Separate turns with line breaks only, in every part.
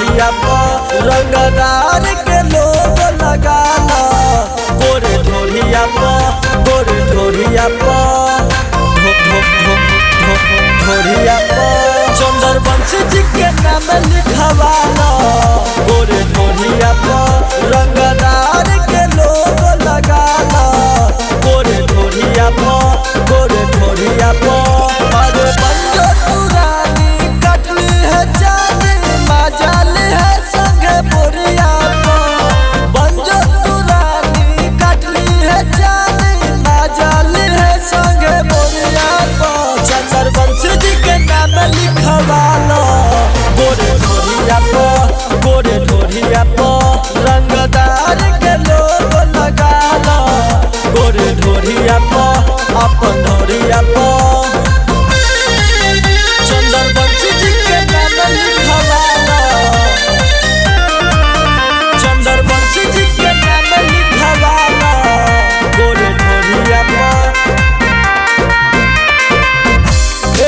ढोरिया पर रंगदार के लोग लगाना गोरे ढोरिया पर गोरे ढोरिया पर ढोरिया पर चंद्रवंशी जी के नाम लिखवाना गोरे ढोरिया पर रंगदार के लोग लगाना गोरे ढोरिया पर गोरे ढोरिया पर अरे बंजो पुरानी कटली है जानी मजाली है संगे बोरिया पर बंजो पुरानी कटली है जानी मजाली है संगे बोरिया पर चंद्रवंशी जी के नाम लिखवाना गोरे ढोरिया पर गोरे ढोरिया पर रंगदार के लोग लगाना गोरे ढोरिया पर अपन ढोरिया पर चंद्रवंशी जी के नाम लिखवाना चंद्रवंशी जी के नाम लिखवाना गोरे ढोरिया पर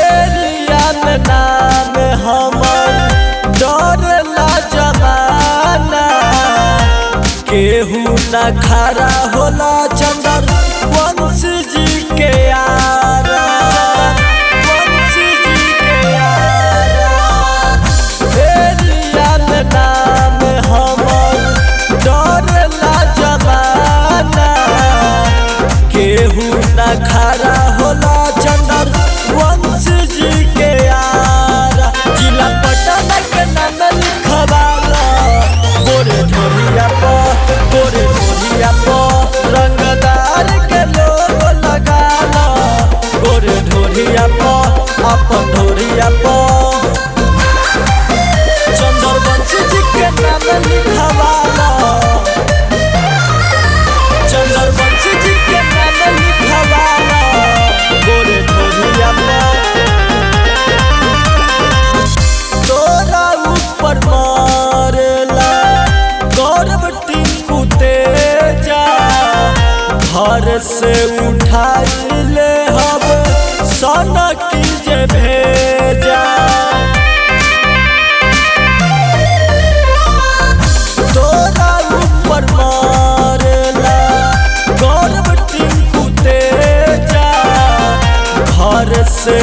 एरिया में नाम हमर डरला जमाना केहू न खड़ा होला चंद्रवंशी जी के यारा वंशी जी के यारा एरिया में नाम हमर डरला जमाना केहू न खड़ा होला चंद्रवंशी जी के यारा जिला पटना के नाम लिखवाला गोरे ढोरिया पर गोरे ढोरिया पर रंगदार के लोग लगाना गोरे ढोरिया पर अपन ढोरिया पर चंद्रवंशी जी के नाम लिखवाना चंद्रवंशी जी के नाम लिखवाना गोरे ढोरिया पर तोरा ऊपर मारेला गौरव टिंकू तेजा घर से उठाई ले हम सोना की जे भेजा तोरा ऊपर मारेला गौरव टिंकू तेजा घर से